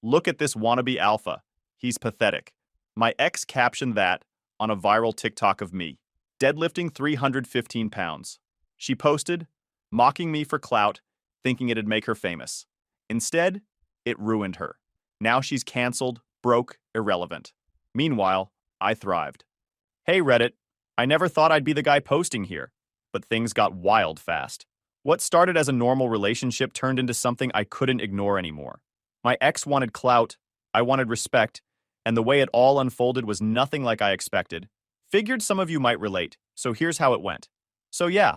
Look at this wannabe alpha. He's pathetic. My ex captioned that on a viral TikTok of me, deadlifting 315 pounds. She posted, mocking me for clout, thinking it'd make her famous. Instead, it ruined her. Now she's canceled, broke, irrelevant. Meanwhile, I thrived. Hey Reddit, I never thought I'd be the guy posting here, but things got wild fast. What started as a normal relationship turned into something I couldn't ignore anymore. My ex wanted clout, I wanted respect, and the way it all unfolded was nothing like I expected. Figured some of you might relate, so here's how it went. So yeah,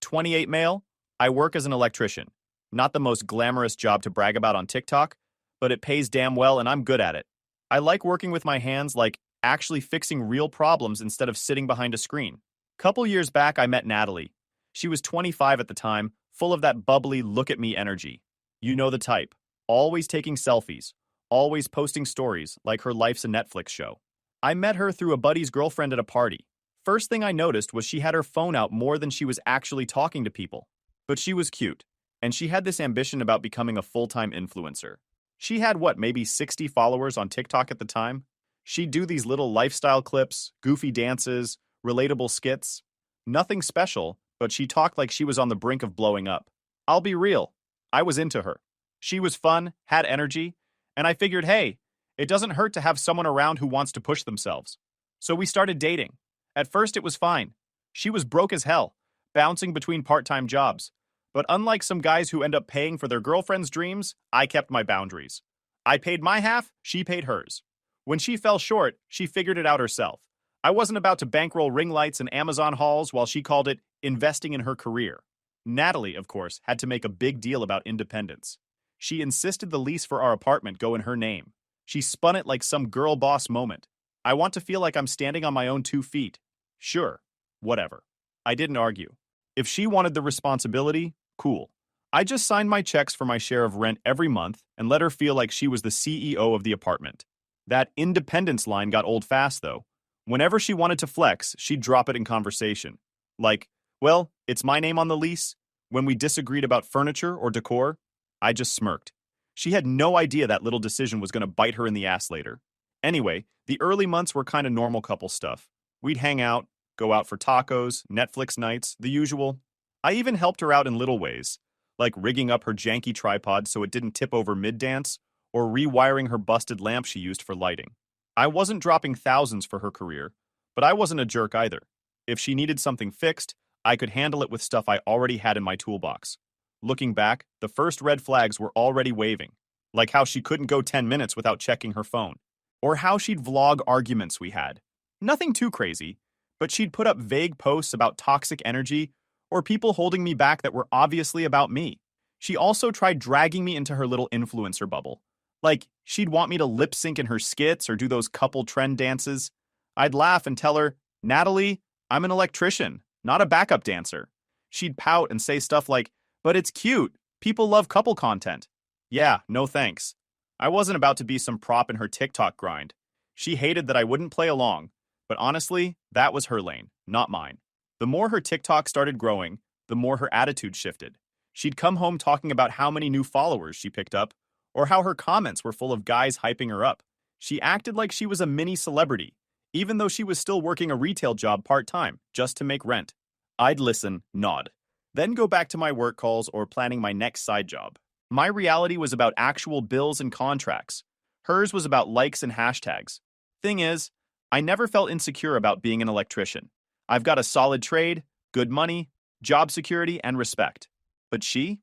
28 male, I work as an electrician. Not the most glamorous job to brag about on TikTok, but it pays damn well and I'm good at it. I like working with my hands, like actually fixing real problems instead of sitting behind a screen. Couple years back, I met Natalie. She was 25 at the time, full of that bubbly look-at-me energy. You know the type. Always taking selfies. Always posting stories, like her life's a Netflix show. I met her through a buddy's girlfriend at a party. First thing I noticed was she had her phone out more than she was actually talking to people. But she was cute, and she had this ambition about becoming a full-time influencer. She had, maybe 60 followers on TikTok at the time? She'd do these little lifestyle clips, goofy dances, relatable skits. Nothing special, but she talked like she was on the brink of blowing up. I'll be real, I was into her. She was fun, had energy, and I figured, hey, it doesn't hurt to have someone around who wants to push themselves. So we started dating. At first it was fine. She was broke as hell, bouncing between part-time jobs. But unlike some guys who end up paying for their girlfriend's dreams, I kept my boundaries. I paid my half, she paid hers. When she fell short, she figured it out herself. I wasn't about to bankroll ring lights and Amazon hauls while she called it investing in her career. Natalie, of course, had to make a big deal about independence. She insisted the lease for our apartment go in her name. She spun it like some girl boss moment. I want to feel like I'm standing on my own 2 feet. Sure, whatever. I didn't argue. If she wanted the responsibility, cool. I just signed my checks for my share of rent every month and let her feel like she was the CEO of the apartment. That independence line got old fast, though. Whenever she wanted to flex, she'd drop it in conversation. Like, well, it's my name on the lease. When we disagreed about furniture or decor, I just smirked. She had no idea that little decision was going to bite her in the ass later. Anyway, the early months were kind of normal couple stuff. We'd hang out, go out for tacos, Netflix nights, the usual. I even helped her out in little ways, like rigging up her janky tripod so it didn't tip over mid-dance, or rewiring her busted lamp she used for lighting. I wasn't dropping thousands for her career, but I wasn't a jerk either. If she needed something fixed, I could handle it with stuff I already had in my toolbox. Looking back, the first red flags were already waving, like how she couldn't go 10 minutes without checking her phone, or how she'd vlog arguments we had. Nothing too crazy, but she'd put up vague posts about toxic energy or people holding me back that were obviously about me. She also tried dragging me into her little influencer bubble. Like, she'd want me to lip sync in her skits or do those couple trend dances. I'd laugh and tell her, Natalie, I'm an electrician, not a backup dancer. She'd pout and say stuff like, but it's cute. People love couple content. Yeah, no thanks. I wasn't about to be some prop in her TikTok grind. She hated that I wouldn't play along, but honestly, that was her lane, not mine. The more her TikTok started growing, the more her attitude shifted. She'd come home talking about how many new followers she picked up, or how her comments were full of guys hyping her up. She acted like she was a mini celebrity, even though she was still working a retail job part-time, just to make rent. I'd listen, nod, then go back to my work calls or planning my next side job. My reality was about actual bills and contracts. Hers was about likes and hashtags. Thing is, I never felt insecure about being an electrician. I've got a solid trade, good money, job security, and respect. But she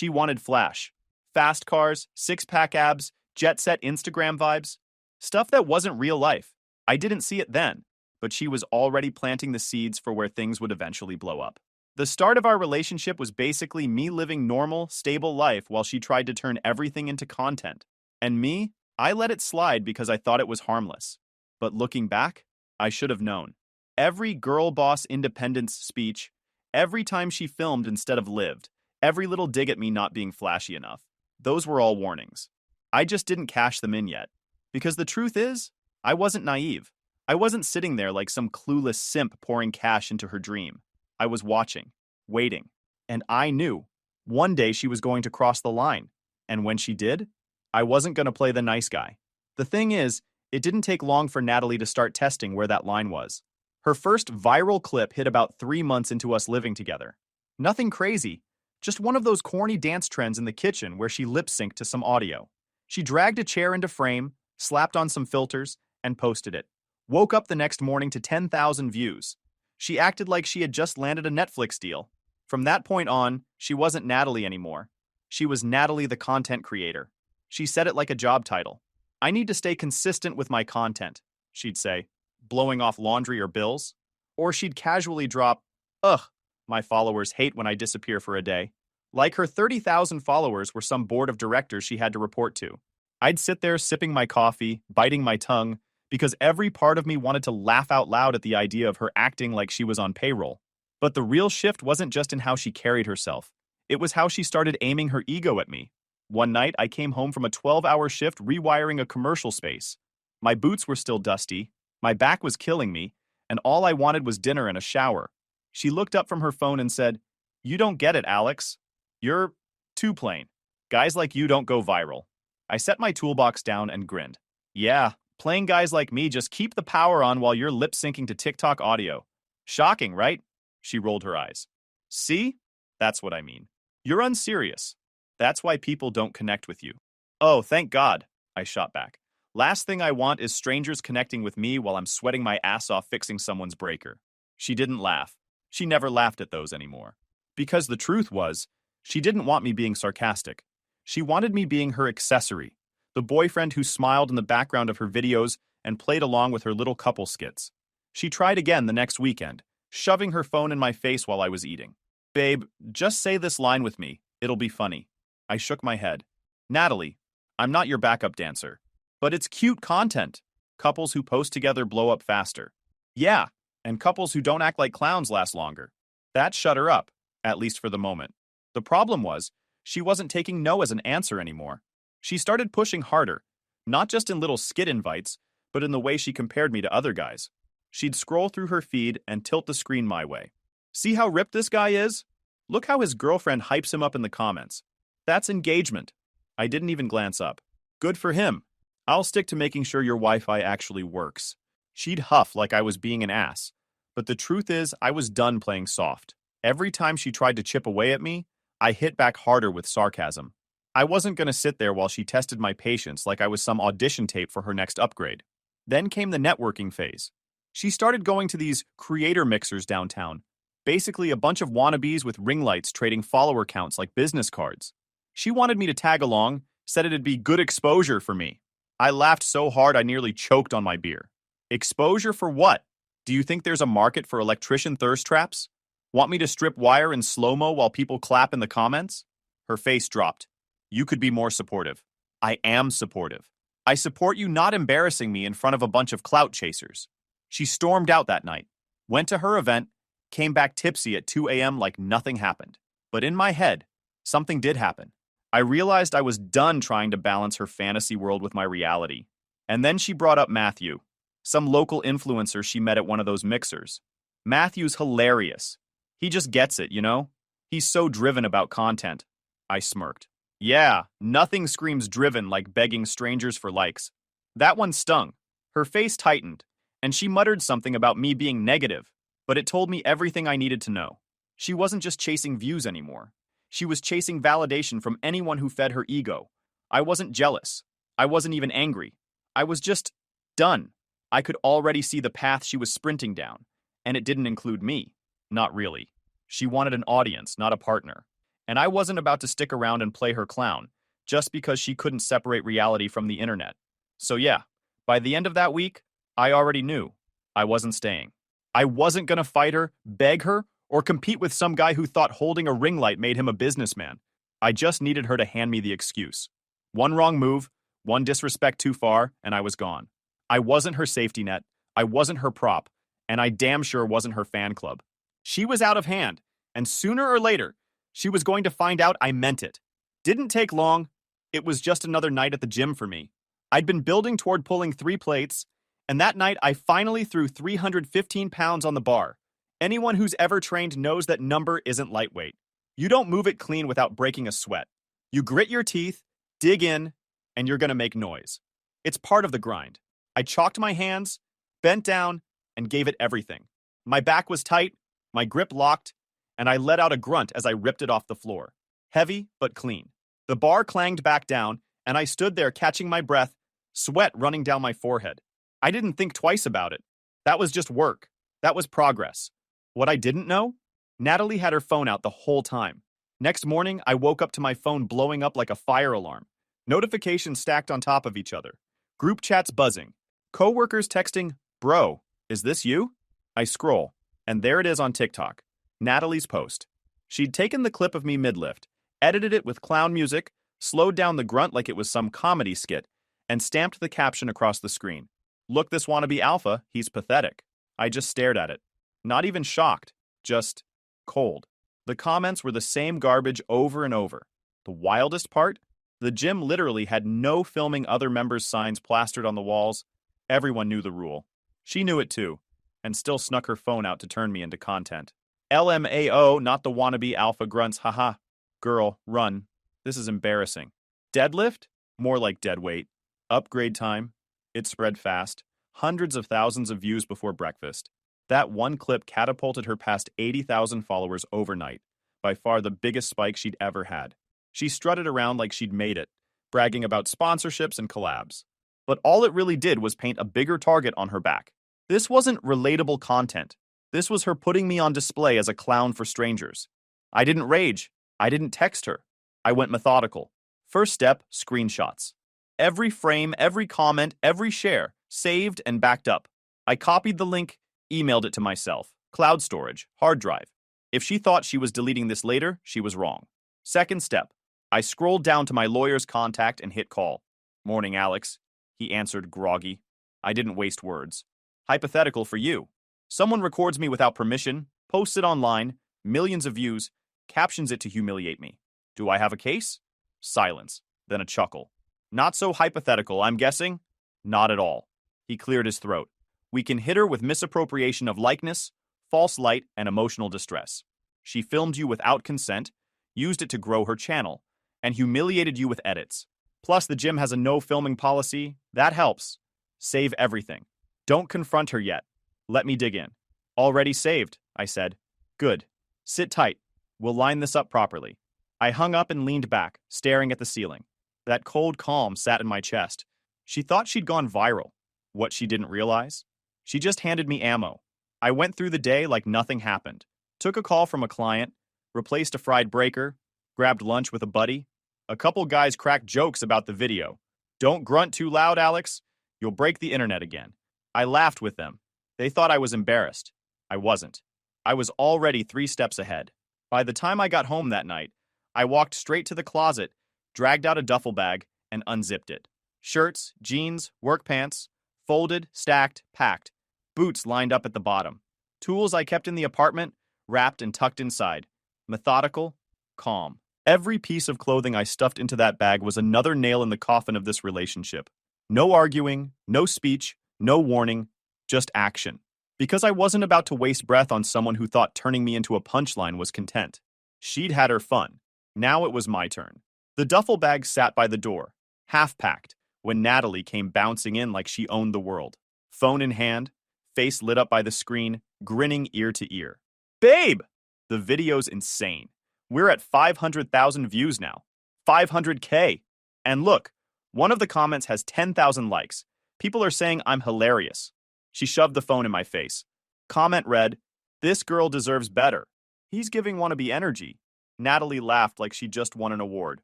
wanted flash. Fast cars, six-pack abs, jet-set Instagram vibes. Stuff that wasn't real life. I didn't see it then, but she was already planting the seeds for where things would eventually blow up. The start of our relationship was basically me living normal, stable life while she tried to turn everything into content. And me, I let it slide because I thought it was harmless. But looking back, I should have known. Every girl boss independence speech, every time she filmed instead of lived, every little dig at me not being flashy enough, those were all warnings. I just didn't cash them in yet. Because the truth is, I wasn't naive. I wasn't sitting there like some clueless simp pouring cash into her dream. I was watching, waiting, and I knew one day she was going to cross the line. And when she did, I wasn't going to play the nice guy. The thing is, it didn't take long for Natalie to start testing where that line was. Her first viral clip hit about 3 months into us living together. Nothing crazy, just one of those corny dance trends in the kitchen where she lip-synced to some audio. She dragged a chair into frame, slapped on some filters, and posted it. Woke up the next morning to 10,000 views. She acted like she had just landed a Netflix deal. From that point on, she wasn't Natalie anymore. She was Natalie the content creator. She said it like a job title. I need to stay consistent with my content, she'd say, blowing off laundry or bills. Or she'd casually drop, ugh, my followers hate when I disappear for a day. Like her 30,000 followers were some board of directors she had to report to. I'd sit there sipping my coffee, biting my tongue, because every part of me wanted to laugh out loud at the idea of her acting like she was on payroll. But the real shift wasn't just in how she carried herself. It was how she started aiming her ego at me. One night, I came home from a 12-hour shift rewiring a commercial space. My boots were still dusty, my back was killing me, and all I wanted was dinner and a shower. She looked up from her phone and said, "You don't get it, Alex. You're too plain. Guys like you don't go viral." I set my toolbox down and grinned. Yeah, plain guys like me just keep the power on while you're lip-syncing to TikTok audio. Shocking, right? She rolled her eyes. See? That's what I mean. You're unserious. That's why people don't connect with you. Oh, thank God, I shot back. Last thing I want is strangers connecting with me while I'm sweating my ass off fixing someone's breaker. She didn't laugh. She never laughed at those anymore. Because the truth was, she didn't want me being sarcastic. She wanted me being her accessory, the boyfriend who smiled in the background of her videos and played along with her little couple skits. She tried again the next weekend, shoving her phone in my face while I was eating. Babe, just say this line with me. It'll be funny. I shook my head. Natalie, I'm not your backup dancer. But it's cute content. Couples who post together blow up faster. Yeah, and couples who don't act like clowns last longer. That shut her up, at least for the moment. The problem was, she wasn't taking no as an answer anymore. She started pushing harder, not just in little skit invites, but in the way she compared me to other guys. She'd scroll through her feed and tilt the screen my way. See how ripped this guy is? Look how his girlfriend hypes him up in the comments. That's engagement. I didn't even glance up. Good for him. I'll stick to making sure your Wi-Fi actually works. She'd huff like I was being an ass. But the truth is, I was done playing soft. Every time she tried to chip away at me, I hit back harder with sarcasm. I wasn't going to sit there while she tested my patience like I was some audition tape for her next upgrade. Then came the networking phase. She started going to these creator mixers downtown, basically a bunch of wannabes with ring lights trading follower counts like business cards. She wanted me to tag along, said it'd be good exposure for me. I laughed so hard I nearly choked on my beer. Exposure for what? Do you think there's a market for electrician thirst traps? Want me to strip wire in slow-mo while people clap in the comments? Her face dropped. You could be more supportive. I am supportive. I support you not embarrassing me in front of a bunch of clout chasers. She stormed out that night, went to her event, came back tipsy at 2 a.m. like nothing happened. But in my head, something did happen. I realized I was done trying to balance her fantasy world with my reality. And then she brought up Matthew, some local influencer she met at one of those mixers. Matthew's hilarious. He just gets it, you know? He's so driven about content. I smirked. Yeah, nothing screams driven like begging strangers for likes. That one stung. Her face tightened, and she muttered something about me being negative, but it told me everything I needed to know. She wasn't just chasing views anymore. She was chasing validation from anyone who fed her ego. I wasn't jealous. I wasn't even angry. I was just done. I could already see the path she was sprinting down, and it didn't include me. Not really. She wanted an audience, not a partner. And I wasn't about to stick around and play her clown, just because she couldn't separate reality from the internet. So yeah, by the end of that week, I already knew I wasn't staying. I wasn't gonna fight her, beg her, or compete with some guy who thought holding a ring light made him a businessman. I just needed her to hand me the excuse. One wrong move, one disrespect too far, and I was gone. I wasn't her safety net, I wasn't her prop, and I damn sure wasn't her fan club. She was out of hand, and sooner or later, she was going to find out I meant it. Didn't take long. It was just another night at the gym for me. I'd been building toward pulling 3 plates, and that night I finally threw 315 pounds on the bar. Anyone who's ever trained knows that number isn't lightweight. You don't move it clean without breaking a sweat. You grit your teeth, dig in, and you're gonna make noise. It's part of the grind. I chalked my hands, bent down, and gave it everything. My back was tight, my grip locked, and I let out a grunt as I ripped it off the floor. Heavy, but clean. The bar clanged back down, and I stood there catching my breath, sweat running down my forehead. I didn't think twice about it. That was just work. That was progress. What I didn't know? Natalie had her phone out the whole time. Next morning, I woke up to my phone blowing up like a fire alarm. Notifications stacked on top of each other. Group chats buzzing. Coworkers texting, "Bro, is this you?" I scroll, and there it is on TikTok. Natalie's post. She'd taken the clip of me mid-lift, edited it with clown music, slowed down the grunt like it was some comedy skit, and stamped the caption across the screen. "Look, this wannabe alpha, he's pathetic." I just stared at it. Not even shocked, just cold. The comments were the same garbage over and over. The wildest part? The gym literally had no filming other members' signs plastered on the walls. Everyone knew the rule. She knew it too, and still snuck her phone out to turn me into content. LMAO, not the wannabe alpha grunts, haha. Girl, run. This is embarrassing. Deadlift? More like dead weight. Upgrade time? It spread fast. Hundreds of thousands of views before breakfast. That one clip catapulted her past 80,000 followers overnight, by far the biggest spike she'd ever had. She strutted around like she'd made it, bragging about sponsorships and collabs. But all it really did was paint a bigger target on her back. This wasn't relatable content. This was her putting me on display as a clown for strangers. I didn't rage. I didn't text her. I went methodical. First step, screenshots. Every frame, every comment, every share, saved and backed up. I copied the link, emailed it to myself. Cloud storage, hard drive. If she thought she was deleting this later, she was wrong. Second step, I scrolled down to my lawyer's contact and hit call. "Morning, Alex." He answered groggy. I didn't waste words. "Hypothetical for you. Someone records me without permission, posts it online, millions of views, captions it to humiliate me. Do I have a case?" Silence, then a chuckle. "Not so hypothetical, I'm guessing?" "Not at all." He cleared his throat. "We can hit her with misappropriation of likeness, false light, and emotional distress. She filmed you without consent, used it to grow her channel, and humiliated you with edits. Plus, the gym has a no filming policy. That helps. Save everything. Don't confront her yet. Let me dig in." "Already saved," I said. "Good. Sit tight. We'll line this up properly." I hung up and leaned back, staring at the ceiling. That cold calm sat in my chest. She thought she'd gone viral. What she didn't realize? She just handed me ammo. I went through the day like nothing happened. Took a call from a client, replaced a fried breaker, grabbed lunch with a buddy. A couple guys cracked jokes about the video. "Don't grunt too loud, Alex. You'll break the internet again." I laughed with them. They thought I was embarrassed. I wasn't. I was already 3 steps ahead. By the time I got home that night, I walked straight to the closet, dragged out a duffel bag, and unzipped it. Shirts, jeans, work pants, folded, stacked, packed. Boots lined up at the bottom. Tools I kept in the apartment, wrapped and tucked inside. Methodical, calm. Every piece of clothing I stuffed into that bag was another nail in the coffin of this relationship. No arguing, no speech, no warning, just action. Because I wasn't about to waste breath on someone who thought turning me into a punchline was content. She'd had her fun. Now it was my turn. The duffel bag sat by the door, half-packed, when Natalie came bouncing in like she owned the world. Phone in hand, face lit up by the screen, grinning ear to ear. "Babe!" The video's insane. We're at 500,000 views now. 500K. And look, one of the comments has 10,000 likes. People are saying I'm hilarious. She shoved the phone in my face. Comment read, "This girl deserves better. He's giving wannabe energy." Natalie laughed like she just won an award.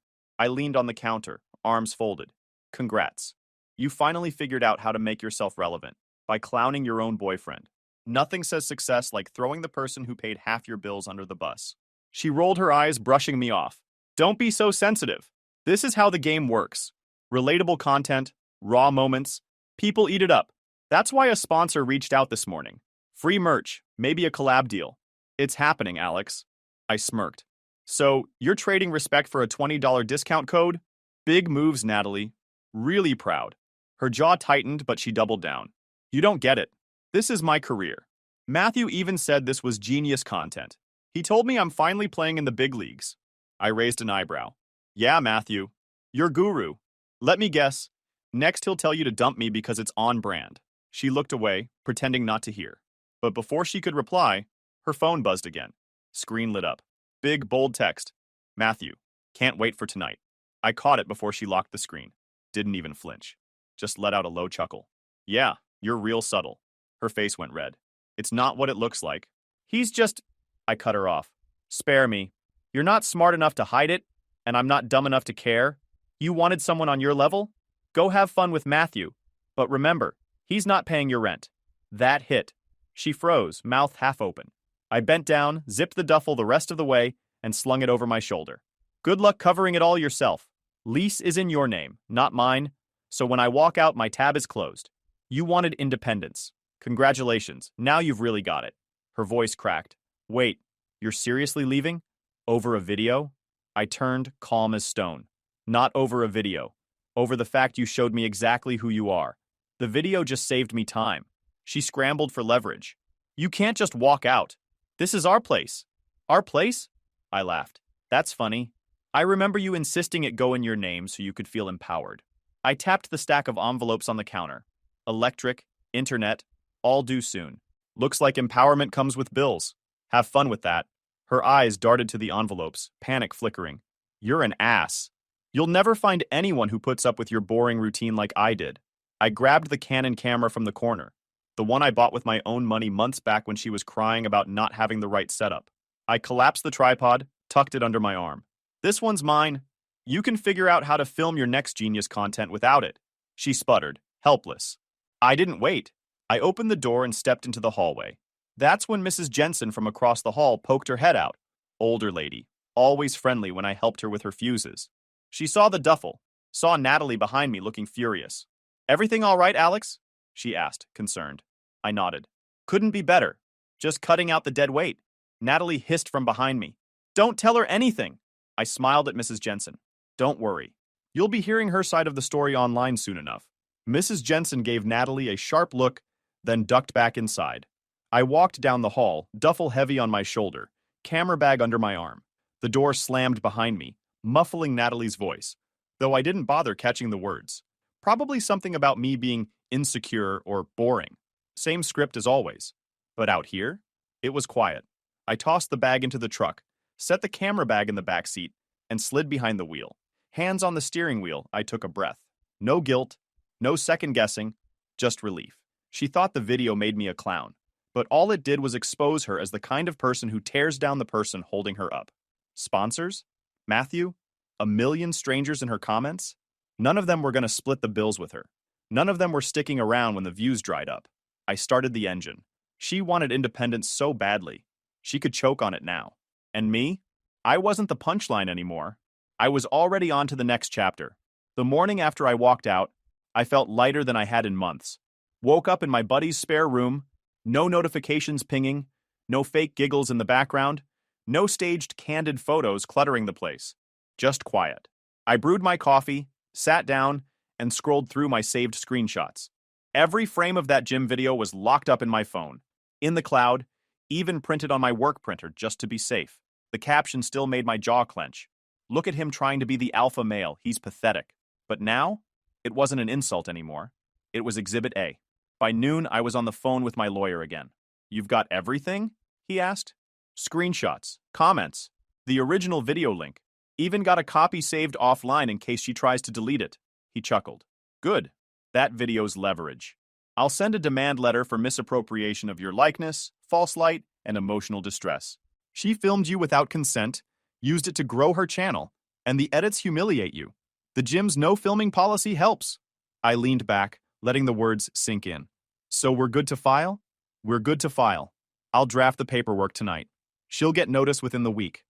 I leaned on the counter, arms folded. "Congrats. You finally figured out how to make yourself relevant, by clowning your own boyfriend. Nothing says success like throwing the person who paid half your bills under the bus." She rolled her eyes, brushing me off. "Don't be so sensitive. This is how the game works. Relatable content, raw moments. People eat it up. That's why a sponsor reached out this morning. Free merch, maybe a collab deal. It's happening, Alex." I smirked. "So, you're trading respect for a $20 discount code?" Big moves, Natalie. Really proud. Her jaw tightened, but she doubled down. "You don't get it. This is my career. Matthew even said this was genius content. He told me I'm finally playing in the big leagues." I raised an eyebrow. "Yeah, Matthew. Your guru. Let me guess. Next, he'll tell you to dump me because it's on brand. She looked away, pretending not to hear. But before she could reply, her phone buzzed again. Screen lit up. Big, bold text. Matthew, can't wait for tonight. I caught it before she locked the screen. Didn't even flinch. Just let out a low chuckle. Yeah, you're real subtle. Her face went red. It's not what it looks like. He's just... I cut her off. Spare me. You're not smart enough to hide it, and I'm not dumb enough to care. You wanted someone on your level? Go have fun with Matthew. But remember, he's not paying your rent. That hit. She froze, mouth half open. I bent down, zipped the duffel the rest of the way, and slung it over my shoulder. Good luck covering it all yourself. Lease is in your name, not mine. So when I walk out, my tab is closed. You wanted independence. Congratulations, now you've really got it. Her voice cracked. Wait, you're seriously leaving? Over a video? I turned, calm as stone. Not over a video. Over the fact you showed me exactly who you are. The video just saved me time. She scrambled for leverage. You can't just walk out. This is our place. Our place? I laughed. That's funny. I remember you insisting it go in your name so you could feel empowered. I tapped the stack of envelopes on the counter. Electric, internet, all due soon. Looks like empowerment comes with bills. Have fun with that. Her eyes darted to the envelopes, panic flickering. You're an ass. You'll never find anyone who puts up with your boring routine like I did. I grabbed the Canon camera from the corner, the one I bought with my own money months back when she was crying about not having the right setup. I collapsed the tripod, tucked it under my arm. This one's mine. You can figure out how to film your next genius content without it. She sputtered, helpless. I didn't wait. I opened the door and stepped into the hallway. That's when Mrs. Jensen from across the hall poked her head out. Older lady, always friendly when I helped her with her fuses. She saw the duffel, saw Natalie behind me looking furious. Everything all right, Alex? She asked, concerned. I nodded. Couldn't be better. Just cutting out the dead weight. Natalie hissed from behind me. Don't tell her anything. I smiled at Mrs. Jensen. Don't worry. You'll be hearing her side of the story online soon enough. Mrs. Jensen gave Natalie a sharp look, then ducked back inside. I walked down the hall, duffel heavy on my shoulder, camera bag under my arm. The door slammed behind me, muffling Natalie's voice, though I didn't bother catching the words. Probably something about me being insecure or boring. Same script as always. But out here, it was quiet. I tossed the bag into the truck, set the camera bag in the back seat, and slid behind the wheel. Hands on the steering wheel, I took a breath. No guilt, no second guessing, just relief. She thought the video made me a clown, but all it did was expose her as the kind of person who tears down the person holding her up. Sponsors? Matthew? A million strangers in her comments? None of them were going to split the bills with her. None of them were sticking around when the views dried up. I started the engine. She wanted independence so badly. She could choke on it now. And me? I wasn't the punchline anymore. I was already on to the next chapter. The morning after I walked out, I felt lighter than I had in months. Woke up in my buddy's spare room, no notifications pinging, no fake giggles in the background, no staged candid photos cluttering the place. Just quiet. I brewed my coffee, sat down, and scrolled through my saved screenshots. Every frame of that gym video was locked up in my phone, in the cloud, even printed on my work printer just to be safe. The caption still made my jaw clench. Look at him trying to be the alpha male, he's pathetic. But now, it wasn't an insult anymore. It was Exhibit A. By noon, I was on the phone with my lawyer again. You've got everything? He asked. Screenshots, comments, the original video link. Even got a copy saved offline in case she tries to delete it. He chuckled. Good. That video's leverage. I'll send a demand letter for misappropriation of your likeness, false light, and emotional distress. She filmed you without consent, used it to grow her channel, and the edits humiliate you. The gym's no filming policy helps. I leaned back, letting the words sink in. So we're good to file? We're good to file. I'll draft the paperwork tonight. She'll get notice within the week.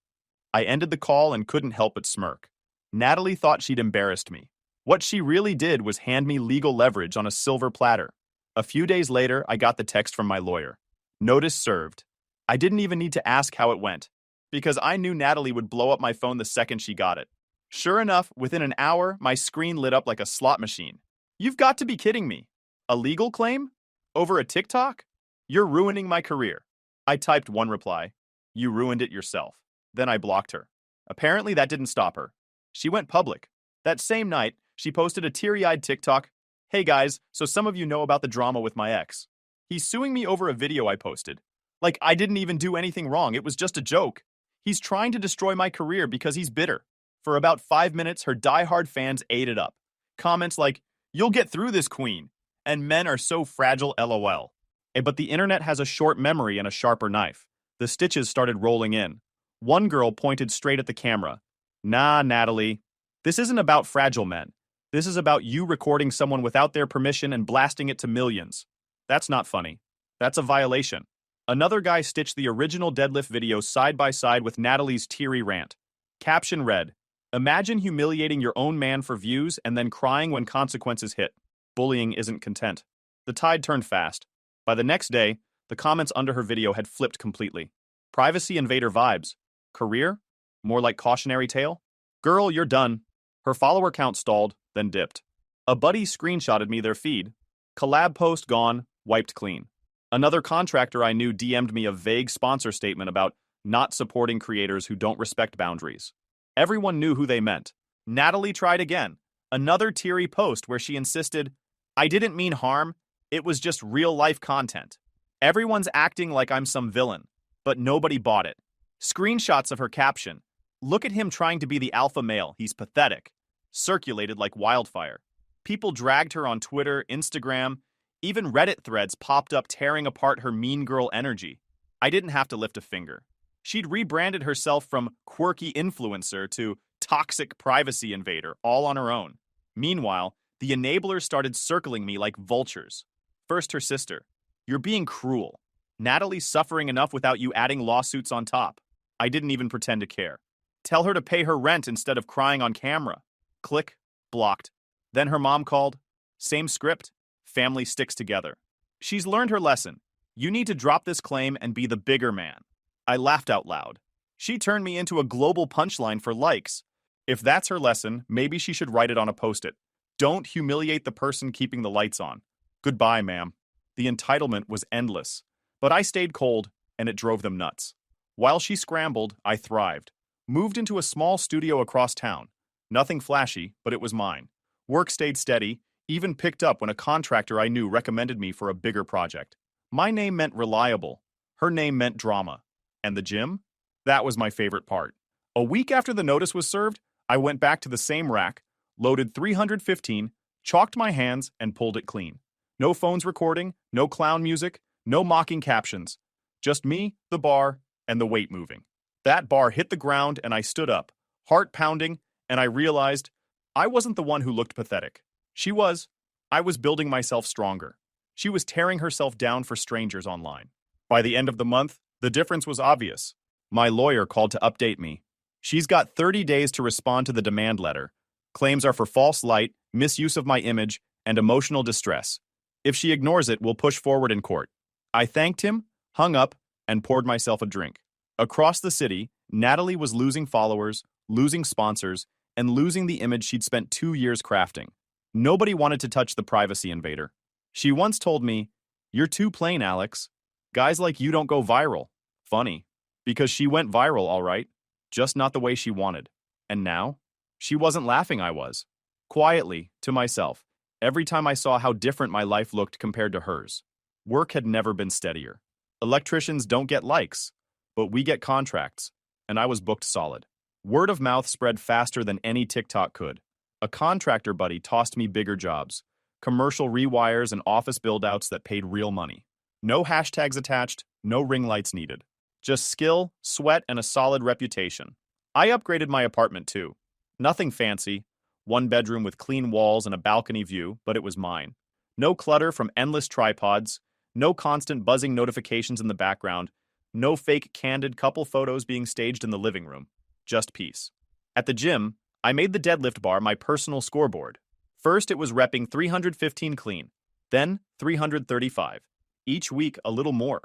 I ended the call and couldn't help but smirk. Natalie thought she'd embarrassed me. What she really did was hand me legal leverage on a silver platter. A few days later, I got the text from my lawyer. Notice served. I didn't even need to ask how it went, because I knew Natalie would blow up my phone the second she got it. Sure enough, within an hour, my screen lit up like a slot machine. You've got to be kidding me. A legal claim? Over a TikTok? You're ruining my career. I typed one reply. You ruined it yourself. Then I blocked her. Apparently that didn't stop her. She went public. That same night, She posted a teary-eyed TikTok. Hey guys, so some of you know about the drama with my ex. He's suing me over a video I posted. Like, I didn't even do anything wrong, it was just a joke. He's trying to destroy my career because he's bitter. For about 5 minutes, her diehard fans ate it up. Comments like, "You'll get through this, queen," and "Men are so fragile, lol." But the internet has a short memory and a sharper knife. The stitches started rolling in. One girl pointed straight at the camera. Nah, Natalie. This isn't about fragile men. This is about you recording someone without their permission and blasting it to millions. That's not funny. That's a violation. Another guy stitched the original deadlift video side by side with Natalie's teary rant. Caption read, "Imagine humiliating your own man for views and then crying when consequences hit. Bullying isn't content." The tide turned fast. By the next day, the comments under her video had flipped completely. Privacy invader vibes. Career? More like cautionary tale? Girl, you're done. Her follower count stalled, then dipped. A buddy screenshotted me their feed. Collab post gone, wiped clean. Another contractor I knew DM'd me a vague sponsor statement about not supporting creators who don't respect boundaries. Everyone knew who they meant. Natalie tried again. Another teary post where she insisted, "I didn't mean harm, it was just real-life content." Everyone's acting like I'm some villain, but nobody bought it. Screenshots of her caption, "Look at him trying to be the alpha male, he's pathetic," circulated like wildfire. People dragged her on Twitter, Instagram, even Reddit threads popped up tearing apart her mean girl energy. I didn't have to lift a finger. She'd rebranded herself from quirky influencer to toxic privacy invader, all on her own. Meanwhile, the enablers started circling me like vultures. First her sister. "You're being cruel. Natalie's suffering enough without you adding lawsuits on top." I didn't even pretend to care. "Tell her to pay her rent instead of crying on camera." Click, blocked. Then her mom called. Same script. Family sticks together. She's learned her lesson. You need to drop this claim and be the bigger man. I laughed out loud. She turned me into a global punchline for likes. If that's her lesson, maybe she should write it on a post-it. Don't humiliate the person keeping the lights on. Goodbye, ma'am. The entitlement was endless. But I stayed cold, and it drove them nuts. While she scrambled, I thrived. Moved into a small studio across town. Nothing flashy, but it was mine. Work stayed steady, even picked up when a contractor I knew recommended me for a bigger project. My name meant reliable. Her name meant drama. And the gym? That was my favorite part. A week after the notice was served, I went back to the same rack, loaded 315, chalked my hands, and pulled it clean. No phones recording, no clown music, no mocking captions. Just me, the bar, and the weight moving. That bar hit the ground and I stood up, heart pounding, and I realized I wasn't the one who looked pathetic. She was. I was building myself stronger. She was tearing herself down for strangers online. By the end of the month, the difference was obvious. My lawyer called to update me. She's got 30 days to respond to the demand letter. Claims are for false light, misuse of my image, and emotional distress. If she ignores it, we'll push forward in court. I thanked him, hung up, and poured myself a drink. Across the city, Natalie was losing followers, losing sponsors, and losing the image she'd spent 2 years crafting. Nobody wanted to touch the privacy invader. She once told me, "You're too plain, Alex. Guys like you don't go viral." Funny, because she went viral, all right, just not the way she wanted. And now, she wasn't laughing, I was. Quietly, to myself, every time I saw how different my life looked compared to hers. Work had never been steadier. Electricians don't get likes, but we get contracts, and I was booked solid. Word of mouth spread faster than any TikTok could. A contractor buddy tossed me bigger jobs, commercial rewires and office build-outs that paid real money. No hashtags attached, no ring lights needed. Just skill, sweat, and a solid reputation. I upgraded my apartment too. Nothing fancy, one bedroom with clean walls and a balcony view, but it was mine. No clutter from endless tripods, no constant buzzing notifications in the background, no fake candid couple photos being staged in the living room. Just peace. At the gym, I made the deadlift bar my personal scoreboard. First, it was repping 315 clean, then 335. Each week, a little more.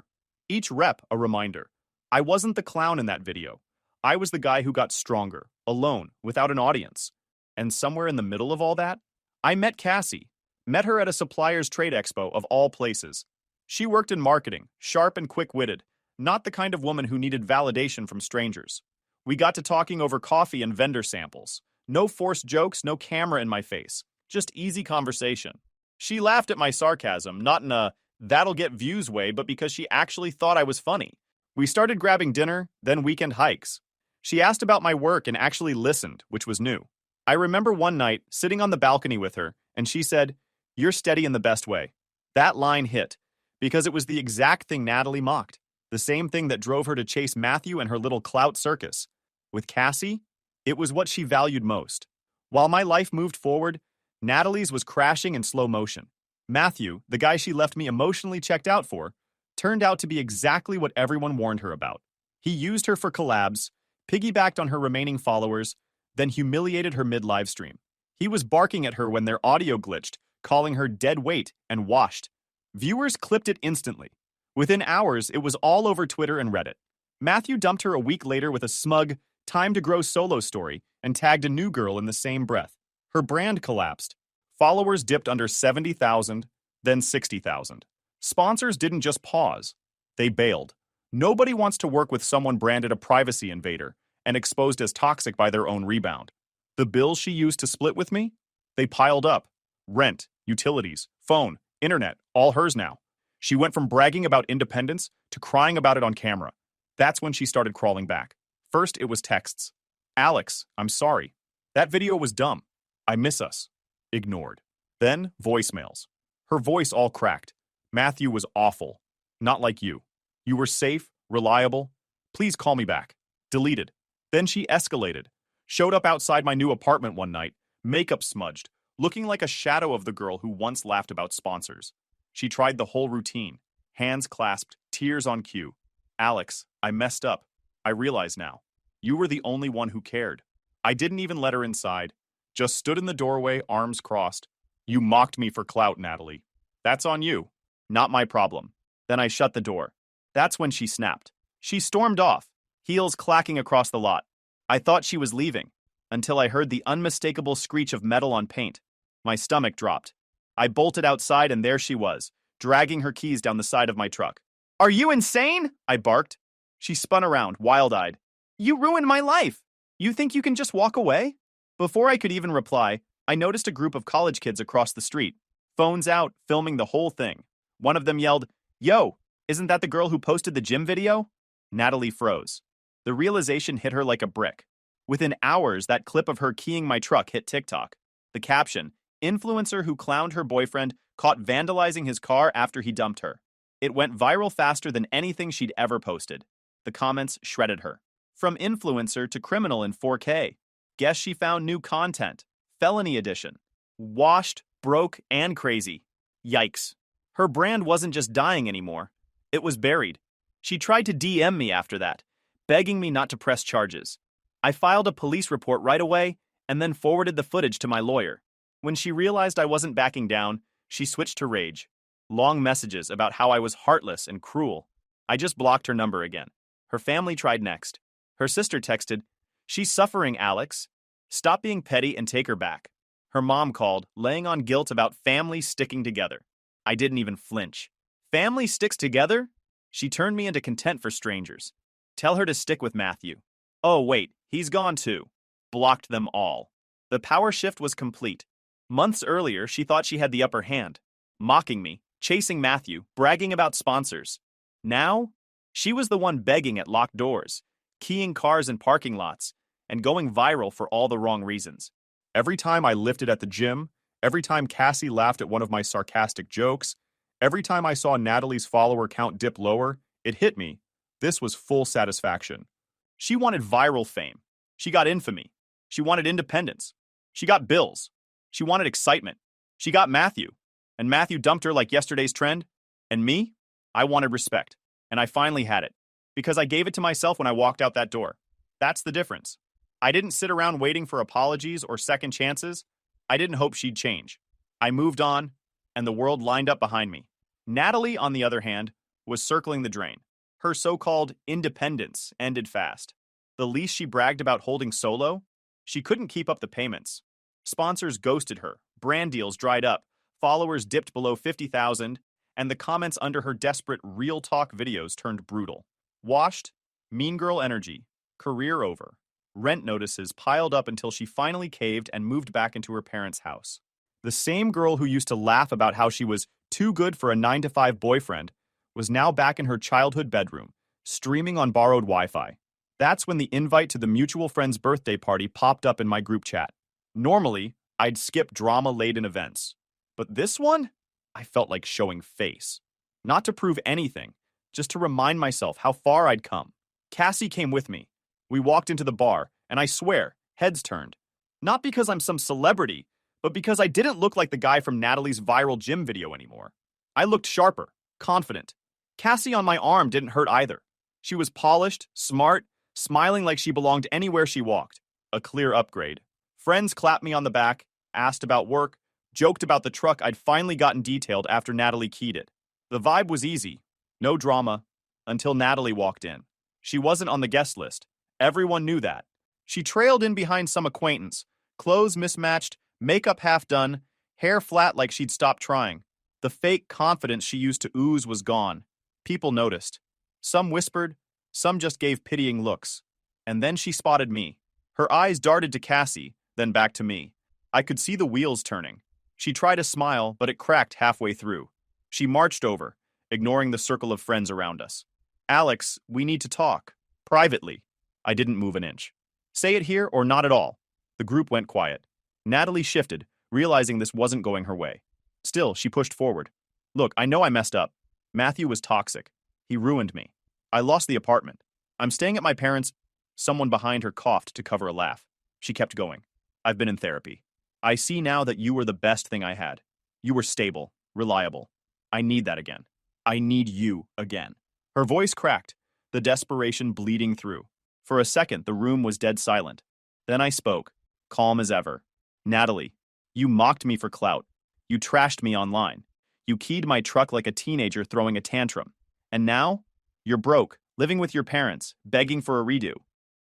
Each rep, a reminder. I wasn't the clown in that video. I was the guy who got stronger, alone, without an audience. And somewhere in the middle of all that, I met Cassie. Met her at a suppliers trade expo of all places. She worked in marketing, sharp and quick-witted, not the kind of woman who needed validation from strangers. We got to talking over coffee and vendor samples. No forced jokes, no camera in my face. Just easy conversation. She laughed at my sarcasm, not in a that'll get views way, but because she actually thought I was funny. We started grabbing dinner, then weekend hikes. She asked about my work and actually listened, which was new. I remember one night sitting on the balcony with her, and she said, "You're steady in the best way." That line hit, because it was the exact thing Natalie mocked, the same thing that drove her to chase Matthew and her little clout circus. With Cassie, it was what she valued most. While my life moved forward, Natalie's was crashing in slow motion. Matthew, the guy she left me emotionally checked out for, turned out to be exactly what everyone warned her about. He used her for collabs, piggybacked on her remaining followers, then humiliated her mid-live stream. He was barking at her when their audio glitched, calling her dead weight and washed. Viewers clipped it instantly. Within hours, it was all over Twitter and Reddit. Matthew dumped her a week later with a smug, time to grow solo story and tagged a new girl in the same breath. Her brand collapsed. Followers dipped under 70,000, then 60,000. Sponsors didn't just pause. They bailed. Nobody wants to work with someone branded a privacy invader and exposed as toxic by their own rebound. The bills she used to split with me? They piled up. Rent, utilities, phone, internet, all hers now. She went from bragging about independence to crying about it on camera. That's when she started crawling back. First, it was texts. "Alex, I'm sorry. That video was dumb. I miss us." Ignored. Then, voicemails. Her voice all cracked. "Matthew was awful. Not like you. You were safe, reliable. Please call me back." Deleted. Then she escalated. Showed up outside my new apartment one night, makeup smudged, looking like a shadow of the girl who once laughed about sponsors. She tried the whole routine. Hands clasped, tears on cue. "Alex, I messed up. I realize now. You were the only one who cared." I didn't even let her inside. Just stood in the doorway, arms crossed. "You mocked me for clout, Natalie. That's on you. Not my problem." Then I shut the door. That's when she snapped. She stormed off, heels clacking across the lot. I thought she was leaving, until I heard the unmistakable screech of metal on paint. My stomach dropped. I bolted outside and there she was, dragging her keys down the side of my truck. "Are you insane?" I barked. She spun around, wild-eyed. "You ruined my life. You think you can just walk away?" Before I could even reply, I noticed a group of college kids across the street, phones out, filming the whole thing. One of them yelled, "Yo, isn't that the girl who posted the gym video?" Natalie froze. The realization hit her like a brick. Within hours, that clip of her keying my truck hit TikTok. The caption, "Influencer who clowned her boyfriend caught vandalizing his car after he dumped her." It went viral faster than anything she'd ever posted. The comments shredded her. From influencer to criminal in 4K. Guess she found new content. Felony edition. Washed, broke, and crazy. Yikes. Her brand wasn't just dying anymore. It was buried. She tried to DM me after that, begging me not to press charges. I filed a police report right away and then forwarded the footage to my lawyer. When she realized I wasn't backing down, she switched to rage. Long messages about how I was heartless and cruel. I just blocked her number again. Her family tried next. Her sister texted, "She's suffering, Alex. Stop being petty and take her back." Her mom called, laying on guilt about families sticking together. I didn't even flinch. Family sticks together? She turned me into content for strangers. Tell her to stick with Matthew. Oh, wait, he's gone too. Blocked them all. The power shift was complete. Months earlier, she thought she had the upper hand, mocking me, chasing Matthew, bragging about sponsors. Now, she was the one begging at locked doors, keying cars in parking lots, and going viral for all the wrong reasons. Every time I lifted at the gym, every time Cassie laughed at one of my sarcastic jokes, every time I saw Natalie's follower count dip lower, it hit me. This was full satisfaction. She wanted viral fame. She got infamy. She wanted independence. She got bills. She wanted excitement. She got Matthew. And Matthew dumped her like yesterday's trend. And me? I wanted respect. And I finally had it. Because I gave it to myself when I walked out that door. That's the difference. I didn't sit around waiting for apologies or second chances. I didn't hope she'd change. I moved on, and the world lined up behind me. Natalie, on the other hand, was circling the drain. Her so-called independence ended fast. The lease she bragged about holding solo, she couldn't keep up the payments. Sponsors ghosted her, brand deals dried up, followers dipped below 50,000, and the comments under her desperate real talk videos turned brutal. Washed, mean girl energy, career over. Rent notices piled up until she finally caved and moved back into her parents' house. The same girl who used to laugh about how she was too good for a 9-to-5 boyfriend was now back in her childhood bedroom, streaming on borrowed Wi-Fi. That's when the invite to the mutual friend's birthday party popped up in my group chat. Normally, I'd skip drama-laden events. But this one? I felt like showing face. Not to prove anything, just to remind myself how far I'd come. Cassie came with me. We walked into the bar, and I swear, heads turned. Not because I'm some celebrity, but because I didn't look like the guy from Natalie's viral gym video anymore. I looked sharper, confident. Cassie on my arm didn't hurt either. She was polished, smart, smiling like she belonged anywhere she walked. A clear upgrade. Friends clapped me on the back, asked about work, joked about the truck I'd finally gotten detailed after Natalie keyed it. The vibe was easy, no drama, until Natalie walked in. She wasn't on the guest list. Everyone knew that. She trailed in behind some acquaintance, clothes mismatched, makeup half done, hair flat like she'd stopped trying. The fake confidence she used to ooze was gone. People noticed. Some whispered, some just gave pitying looks. And then she spotted me. Her eyes darted to Cassie, then back to me. I could see the wheels turning. She tried a smile, but it cracked halfway through. She marched over, ignoring the circle of friends around us. Alex, we need to talk. Privately. I didn't move an inch. Say it here or not at all. The group went quiet. Natalie shifted, realizing this wasn't going her way. Still, she pushed forward. Look, I know I messed up. Matthew was toxic. He ruined me. I lost the apartment. I'm staying at my parents'. Someone behind her coughed to cover a laugh. She kept going. I've been in therapy. I see now that you were the best thing I had. You were stable, reliable. I need that again. I need you again. Her voice cracked, the desperation bleeding through. For a second, the room was dead silent. Then I spoke, calm as ever. Natalie, you mocked me for clout. You trashed me online. You keyed my truck like a teenager throwing a tantrum. And now? You're broke, living with your parents, begging for a redo.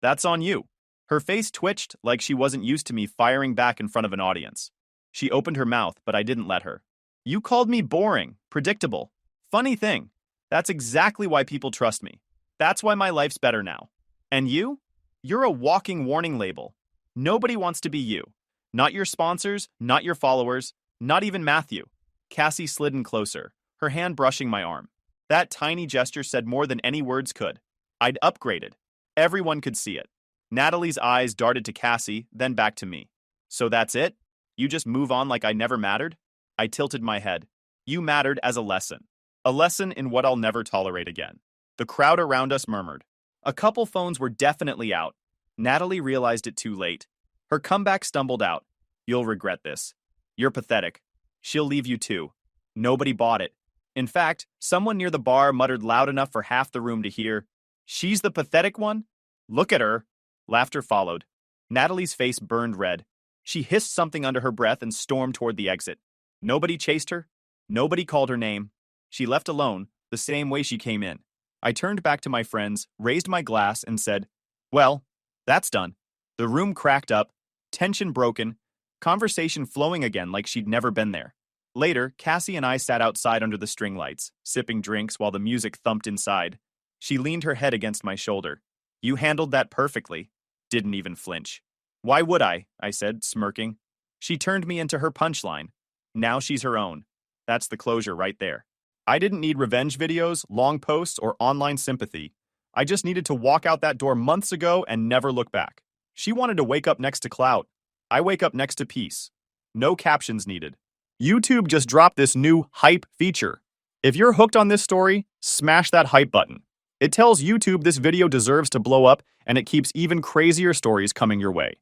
That's on you. Her face twitched like she wasn't used to me firing back in front of an audience. She opened her mouth, but I didn't let her. You called me boring, predictable. Funny thing, that's exactly why people trust me. That's why my life's better now. And you? You're a walking warning label. Nobody wants to be you. Not your sponsors, not your followers, not even Matthew. Cassie slid in closer, her hand brushing my arm. That tiny gesture said more than any words could. I'd upgraded. Everyone could see it. Natalie's eyes darted to Cassie, then back to me. So that's it? You just move on like I never mattered? I tilted my head. You mattered as a lesson. A lesson in what I'll never tolerate again. The crowd around us murmured. A couple phones were definitely out. Natalie realized it too late. Her comeback stumbled out. You'll regret this. You're pathetic. She'll leave you too. Nobody bought it. In fact, someone near the bar muttered loud enough for half the room to hear, "She's the pathetic one? Look at her." Laughter followed. Natalie's face burned red. She hissed something under her breath and stormed toward the exit. Nobody chased her. Nobody called her name. She left alone, the same way she came in. I turned back to my friends, raised my glass, and said, "Well, that's done." The room cracked up, tension broken, conversation flowing again like she'd never been there. Later, Cassie and I sat outside under the string lights, sipping drinks while the music thumped inside. She leaned her head against my shoulder. You handled that perfectly. Didn't even flinch. Why would I said, smirking. She turned me into her punchline. Now she's her own. That's the closure right there. I didn't need revenge videos, long posts, or online sympathy. I just needed to walk out that door months ago and never look back. She wanted to wake up next to clout. I wake up next to peace. No captions needed. YouTube just dropped this new hype feature. If you're hooked on this story, smash that hype button. It tells YouTube this video deserves to blow up, and it keeps even crazier stories coming your way.